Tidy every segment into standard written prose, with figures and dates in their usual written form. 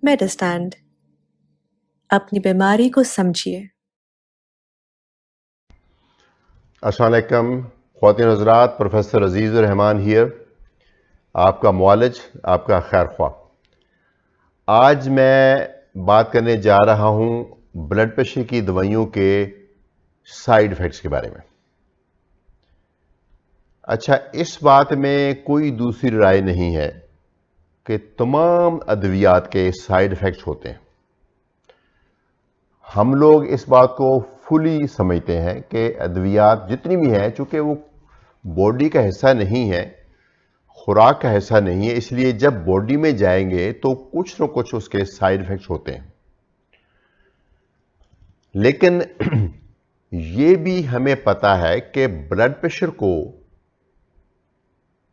मेडिस्टैंड। अपनी बीमारी को समझिए। अस्सलाम वालेकुम ख़वातीन हज़रात, प्रोफेसर अजीज़ रहमान हियर, आपका मुआलिज, आपका खैर ख्वाह। आज मैं बात करने जा रहा हूँ ब्लड प्रेशर की दवाइयों के साइड इफ़ेक्ट्स के बारे में। अच्छा, इस बात में कोई दूसरी राय नहीं है कि तमाम अद्वियात के साइड इफ़ेक्ट्स होते हैं। हम लोग इस बात को फुली समझते हैं कि अद्वियात जितनी भी हैं, चूँकि वो बॉडी का हिस्सा नहीं है, खुराक का हिस्सा नहीं है, इसलिए जब बॉडी में जाएंगे तो कुछ न कुछ उसके साइड इफ़ेक्ट्स होते हैं। लेकिन ये भी हमें पता है कि ब्लड प्रेशर को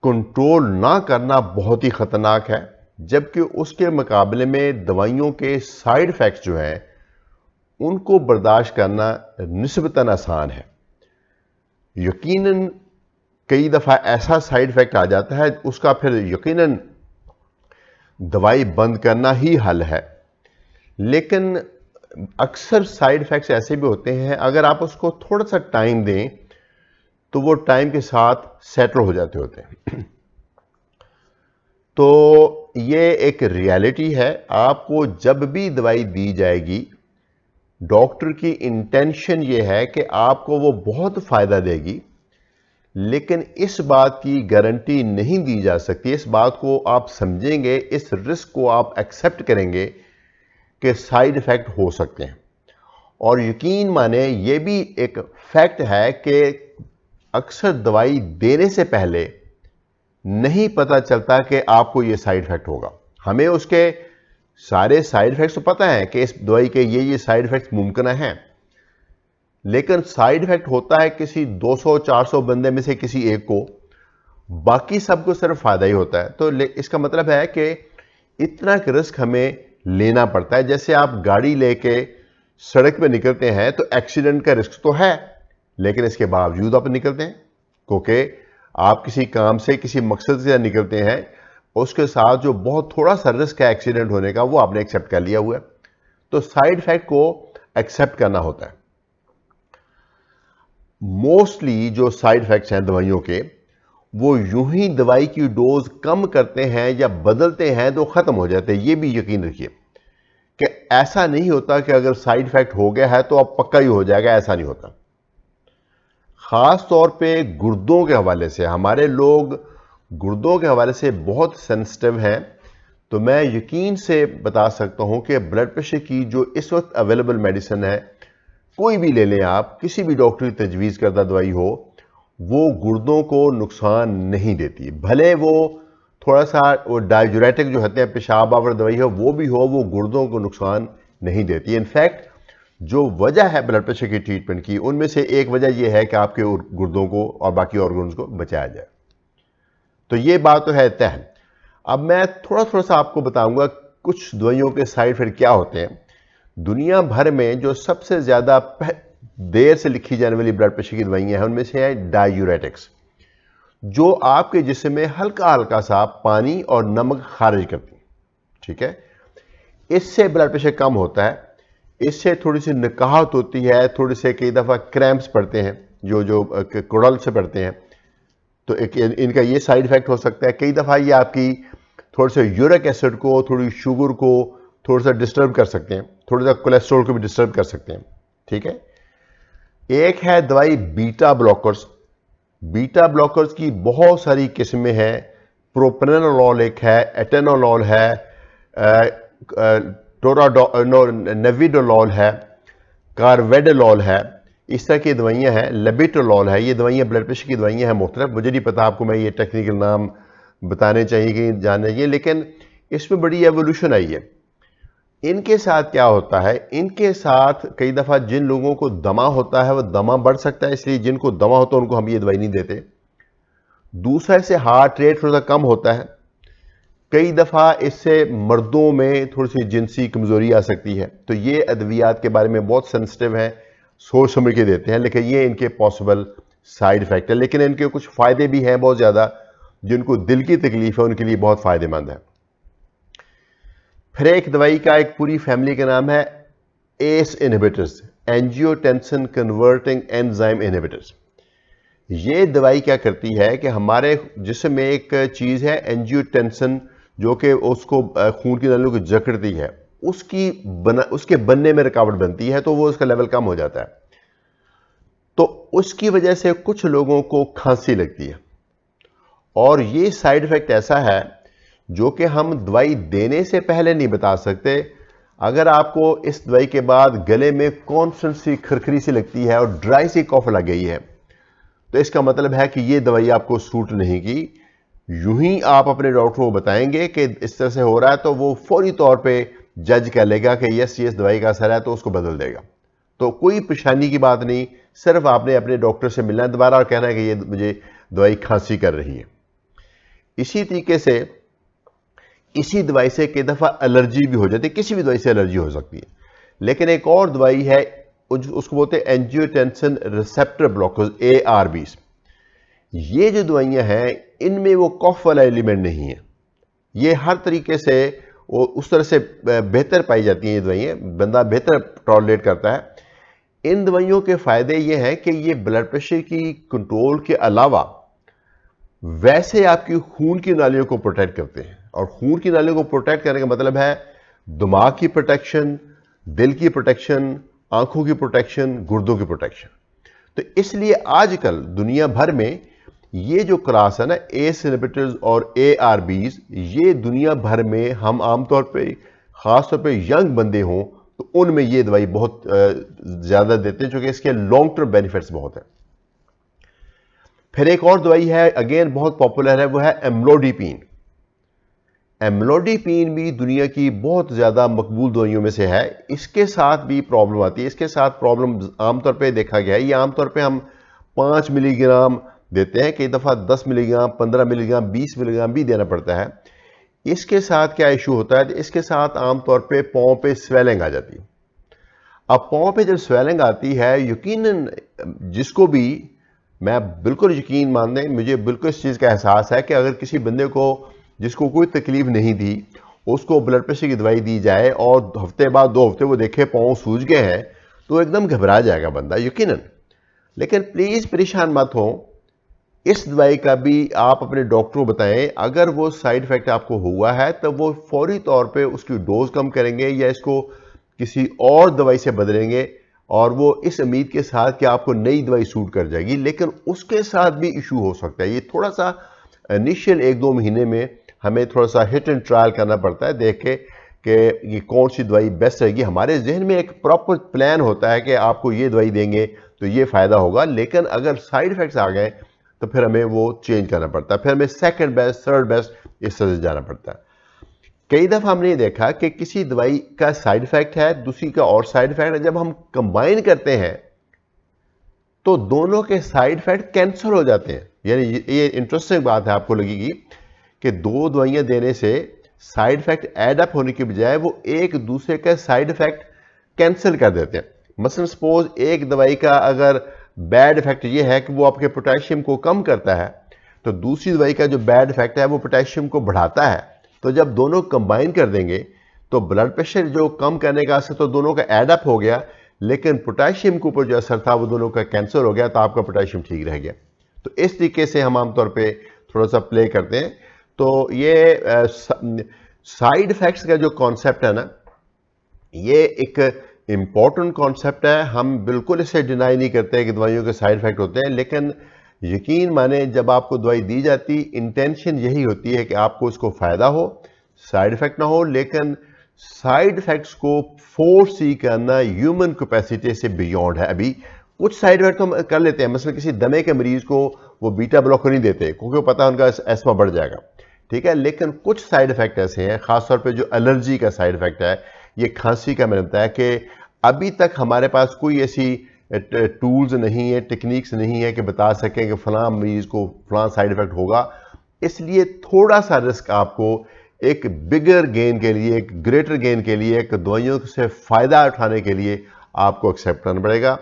कंट्रोल ना करना बहुत ही ख़तरनाक है, जबकि उसके मुकाबले में दवाइयों के साइड इफ़ेक्ट्स जो हैं उनको बर्दाश्त करना निस्बतन आसान है। यकीनन कई दफ़ा ऐसा साइड इफ़ेक्ट आ जाता है, उसका फिर यकीनन दवाई बंद करना ही हल है। लेकिन अक्सर साइड इफ़ेक्ट्स ऐसे भी होते हैं, अगर आप उसको थोड़ा सा टाइम दें तो वो टाइम के साथ सेटल हो जाते होते हैं। तो ये एक रियलिटी है। आपको जब भी दवाई दी जाएगी, डॉक्टर की इंटेंशन ये है कि आपको वो बहुत फ़ायदा देगी, लेकिन इस बात की गारंटी नहीं दी जा सकती। इस बात को आप समझेंगे, इस रिस्क को आप एक्सेप्ट करेंगे कि साइड इफ़ेक्ट हो सकते हैं। और यकीन माने, ये भी एक फैक्ट है कि अक्सर दवाई देने से पहले नहीं पता चलता कि आपको ये साइड इफ़ेक्ट होगा। हमें उसके सारे साइड इफ़ेक्ट्स तो पता है कि इस दवाई के ये साइड इफ़ेक्ट्स मुमकिन हैं, लेकिन साइड इफ़ेक्ट होता है किसी 200-400 बंदे में से किसी एक को, बाकी सबको सिर्फ फ़ायदा ही होता है। तो इसका मतलब है कि इतना रिस्क हमें लेना पड़ता है। जैसे आप गाड़ी लेके सड़क पे निकलते हैं तो एक्सीडेंट का रिस्क तो है, लेकिन इसके बावजूद आप निकलते हैं क्योंकि आप किसी काम से, किसी मकसद से निकलते हैं। उसके साथ जो बहुत थोड़ा सा रिस्क है एक्सीडेंट होने का, वो आपने एक्सेप्ट कर लिया हुआ है। तो साइड इफेक्ट को एक्सेप्ट करना होता है। मोस्टली जो साइड इफेक्ट्स हैं दवाइयों के, वो यूं ही दवाई की डोज कम करते हैं या बदलते हैं तो खत्म हो जाते हैं। ये भी यकीन रखिए कि ऐसा नहीं होता कि अगर साइड इफेक्ट हो गया है तो अब पक्का ही हो जाएगा, ऐसा नहीं होता। खास तौर पे गुर्दों के हवाले से, हमारे लोग गुर्दों के हवाले से बहुत सेंसिटिव हैं। तो मैं यकीन से बता सकता हूं कि ब्लड प्रेशर की जो इस वक्त अवेलेबल मेडिसिन है, कोई भी ले लें आप, किसी भी डॉक्टर की तजवीज़ करदा दवाई हो, वो गुर्दों को नुकसान नहीं देती। भले वो थोड़ा सा वो डायजुरेटिक जो होते हैं, पेशाब आवर दवाई हो, वो भी हो, वो गुर्दों को नुकसान नहीं देती। इनफैक्ट जो वजह है ब्लड प्रेशर की ट्रीटमेंट की, उनमें से एक वजह यह है कि आपके गुर्दों को और बाकी ऑर्गन्स को बचाया जाए। तो ये बात तो है तय। अब मैं थोड़ा थोड़ा सा आपको बताऊंगा कुछ दवाइयों के साइड इफेक्ट क्या होते हैं। दुनिया भर में जो सबसे ज़्यादा देर से लिखी जाने वाली ब्लड प्रेशर की दवाइयाँ हैं, उनमें से है डायूरेटिक्स, जो आपके जिस्म में हल्का हल्का सा पानी और नमक खारिज करती है। ठीक है, इससे ब्लड प्रेशर कम होता है। इससे थोड़ी सी निकाहत होती है, थोड़ी से कई दफ़ा क्रैम्प्स पड़ते हैं, जो जो कुड़ल से पड़ते हैं। तो एक इनका ये साइड इफेक्ट हो सकता है। कई दफ़ा ये आपकी थोड़े से यूरिक एसिड को, थोड़ी शुगर को थोड़ा सा डिस्टर्ब कर सकते हैं, थोड़ा सा कोलेस्ट्रॉल को भी डिस्टर्ब कर सकते हैं। ठीक है, एक है दवाई बीटा ब्लॉकर्स। बीटा ब्लॉकर्स की बहुत सारी किस्में हैं। प्रोप्रेनोलॉल एक है, एटेनोलॉल है, नेविडोलॉल है, कार्वेडोलॉल है। इस तरह की दवाइयाँ हैं। लेबिटोलॉल है। ये दवाइयाँ ब्लड प्रेशर की दवाइयाँ हैं मुख्तलिफ। मुझे नहीं पता आपको मैं ये टेक्निकल नाम बताने चाहिए कि जानना चाहिए, लेकिन इसमें बड़ी एवोल्यूशन आई है। इनके साथ क्या होता है, इनके साथ कई दफ़ा जिन लोगों को दमा होता है, वह दमा बढ़ सकता है, इसलिए जिनको दमा होता है उनको हम ये दवाई नहीं देते। दूसरा, इससे हार्ट रेट थोड़ा सा कम होता है। कई दफ़ा इससे मर्दों में थोड़ी सी जिनसी कमज़ोरी आ सकती है। तो ये अद्वियात के बारे में बहुत सेंसिटिव हैं, सोच समझ के देते हैं, लेकिन ये इनके पॉसिबल साइड इफ़ेक्ट है। लेकिन इनके कुछ फ़ायदे भी हैं बहुत ज़्यादा। जिनको दिल की तकलीफ है उनके लिए बहुत फ़ायदेमंद है। फिर एक दवाई का एक पूरी फैमिली का नाम है S inhibitors, angiotensin converting enzyme inhibitors. ये दवाई क्या करती है कि हमारे जिस्म में एक चीज़ है एंजियोटेंसिन, जो कि उसको खून की नलियों को जकड़ती है, उसके बनने में रुकावट बनती है, तो वो उसका लेवल कम हो जाता है। तो उसकी वजह से कुछ लोगों को खांसी लगती है, और ये साइड इफेक्ट ऐसा है जो कि हम दवाई देने से पहले नहीं बता सकते। अगर आपको इस दवाई के बाद गले में कॉन्स्टेंट सी खरखरी सी लगती है और ड्राई सी कॉफ लग गई है, तो इसका मतलब है कि ये दवाई आपको सूट नहीं की। यूं ही आप अपने डॉक्टर को बताएंगे कि इस तरह से हो रहा है, तो वो फौरी तौर पे जज कर लेगा कि यस ये इस दवाई का असर है, तो उसको बदल देगा। तो कोई परेशानी की बात नहीं, सिर्फ आपने अपने डॉक्टर से मिलना है दोबारा और कहना है कि ये मुझे दवाई खांसी कर रही है। इसी तरीके से इसी दवाई से कई दफ़ा एलर्जी भी हो जाती है, किसी भी दवाई से एलर्जी हो सकती है। लेकिन एक और दवाई है, उसको बोलते हैं एंजियोटेंसिन रिसेप्टर ब्लॉकर्स, ARBs। ये जो दवाइयां हैं इनमें वो कफ वाला एलिमेंट नहीं है। ये हर तरीके से वो उस तरह से बेहतर पाई जाती हैं। ये दवाइयां बंदा बेहतर टॉलरेट करता है। इन दवाइयों के फायदे ये हैं कि ये ब्लड प्रेशर की कंट्रोल के अलावा वैसे आपकी खून की नालियों को प्रोटेक्ट करते हैं, और खून की नालियों को प्रोटेक्ट करने का मतलब है दिमाग की प्रोटेक्शन, दिल की प्रोटेक्शन, आंखों की प्रोटेक्शन, गुर्दों की प्रोटेक्शन। तो इसलिए आजकल दुनिया भर में ये जो क्लास है ना, एस इनहिबिटर्स और ARBs, ये दुनिया भर में हम आमतौर पे खासतौर पे यंग बंदे हों तो उनमें ये दवाई बहुत ज़्यादा देते हैं, क्योंकि इसके लॉन्ग टर्म बेनिफिट्स बहुत हैं। फिर एक और दवाई है, अगेन बहुत पॉपुलर है, वो है एम्लोडिपिन। एम्लोडिपिन भी दुनिया की बहुत ज़्यादा मकबूल दवाइयों में से है। इसके साथ भी प्रॉब्लम आती है। इसके साथ प्रॉब्लम आमतौर पे देखा गया है, ये आमतौर पे हम 5 मिलीग्राम देते हैं, कई दफ़ा 10 मिलीग्राम, 15 मिलीग्राम, 20 मिलीग्राम भी देना पड़ता है। इसके साथ क्या इशू होता है, इसके साथ आमतौर पे पाँव पे स्वेलिंग आ जाती है। अब पाँव पे जब स्वेलिंग आती है, यकीनन जिसको भी, मैं बिल्कुल यकीन मान दें, मुझे बिल्कुल इस चीज़ का एहसास है कि अगर किसी बंदे को जिसको कोई तकलीफ नहीं थी, उसको ब्लड प्रेशर की दवाई दी जाए और हफ्ते बाद 2 हफ्ते वो देखे पाँव सूज गए हैं, तो एकदम घबरा जाएगा बंदा यकीनन। लेकिन प्लीज़ परेशान मत हो, इस दवाई का भी आप अपने डॉक्टर को बताएं। अगर वो साइड इफेक्ट आपको हुआ है तो वो फौरी तौर पे उसकी डोज कम करेंगे या इसको किसी और दवाई से बदलेंगे, और वो इस उम्मीद के साथ कि आपको नई दवाई सूट कर जाएगी। लेकिन उसके साथ भी इशू हो सकता है। ये थोड़ा सा इनिशियल 1-2 महीने में हमें थोड़ा सा हिट एंड ट्रायल करना पड़ता है, देख के कि ये कौन सी दवाई बेस्ट रहेगी। हमारे जहन में एक प्रॉपर प्लान होता है कि आपको ये दवाई देंगे तो ये फ़ायदा होगा, लेकिन अगर साइड इफ़ेक्ट्स आ गए तो फिर हमें वो चेंज करना पड़ता है, फिर हमें सेकंड बेस्ट, थर्ड बेस्ट इस तरह से जाना पड़ता है। कई दफ़ा हमने देखा कि किसी दवाई का साइड इफ़ेक्ट है, दूसरी का और साइड इफ़ेक्ट है, जब हम कंबाइन करते हैं तो दोनों के साइड इफ़ेक्ट कैंसिल हो जाते हैं। यानी ये इंटरेस्टिंग बात है, आपको लगेगी कि 2 दवाइयाँ देने से साइड इफ़ेक्ट ऐड अप होने की बजाय वो एक दूसरे का साइड इफ़ेक्ट कैंसिल कर देते हैं। मसलन सपोज एक दवाई का अगर बैड इफेक्ट ये है कि वो आपके पोटेशियम को कम करता है, तो दूसरी दवाई का जो बैड इफेक्ट है वो पोटेशियम को बढ़ाता है। तो जब दोनों कंबाइन कर देंगे तो ब्लड प्रेशर जो कम करने का असर तो दोनों का ऐड अप हो गया, लेकिन पोटेशियम के ऊपर जो असर था वो दोनों का कैंसिल हो गया, तो आपका पोटेशियम ठीक रह गया। तो इस तरीके से हम आमतौर पे थोड़ा सा प्ले करते हैं। तो ये साइड इफेक्ट्स का जो कॉन्सेप्ट है ना, ये एक इम्पॉर्टेंट कॉन्सेप्ट है। हम बिल्कुल इसे डिनाई नहीं करते कि दवाइयों के साइड इफेक्ट होते हैं, लेकिन यकीन माने जब आपको दवाई दी जाती, इंटेंशन यही होती है कि आपको उसको फ़ायदा हो, साइड इफेक्ट ना हो। लेकिन साइड इफेक्ट्स को फोर्स ही करना ह्यूमन कैपेसिटी से बियॉन्ड है। अभी कुछ साइड इफेक्ट हम कर लेते हैं, मतलब किसी दमे के मरीज को वो बीटा ब्लॉकर नहीं देते क्योंकि वो पता है उनका एस्मा बढ़ जाएगा, ठीक है। लेकिन कुछ साइड इफेक्ट ऐसे हैं, खासतौर पर जो एलर्जी का साइड इफेक्ट है, ये खांसी का मैंने बताया कि अभी तक हमारे पास कोई ऐसी टूल्स नहीं है, टेक्निक्स नहीं है कि बता सकें कि फलां मरीज को फलां साइड इफेक्ट होगा। इसलिए थोड़ा सा रिस्क आपको एक बिगर गेन के लिए, एक ग्रेटर गेन के लिए, एक दवाइयों से फ़ायदा उठाने के लिए आपको एक्सेप्ट करना पड़ेगा,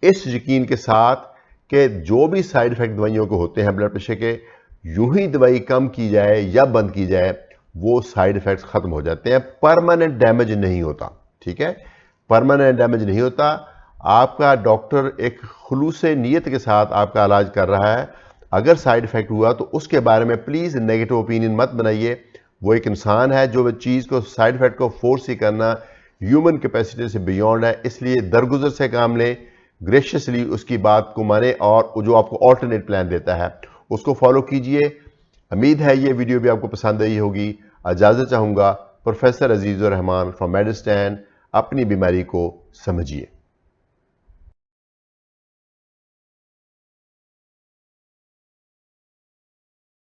इस यकीन के साथ कि जो भी साइड इफेक्ट दवाइयों को होते हैं ब्लड प्रेशर के, यूं ही दवाई कम की जाए या बंद की जाए, वो साइड इफ़ेक्ट्स ख़त्म हो जाते हैं, परमानेंट डैमेज नहीं होता। ठीक है, परमानेंट डैमेज नहीं होता। आपका डॉक्टर एक खुलूस नीयत के साथ आपका इलाज कर रहा है। अगर साइड इफ़ेक्ट हुआ तो उसके बारे में प्लीज़ नेगेटिव ओपिनियन मत बनाइए। वो एक इंसान है, जो चीज़ को साइड इफ़ेक्ट को फोर्स ही करना ह्यूमन कैपेसिटी से बियॉन्ड है, इसलिए दरगुजर से काम लें, ग्रेशियसली उसकी बात को माने और जो आपको ऑल्टरनेट प्लान देता है उसको फॉलो कीजिए। उम्मीद है ये वीडियो भी आपको पसंद आई होगी। इजाज़त चाहूँगा। प्रोफेसर अजीज़ुर रहमान फ्रॉम मेडिस्टैन। अपनी बीमारी को समझिए।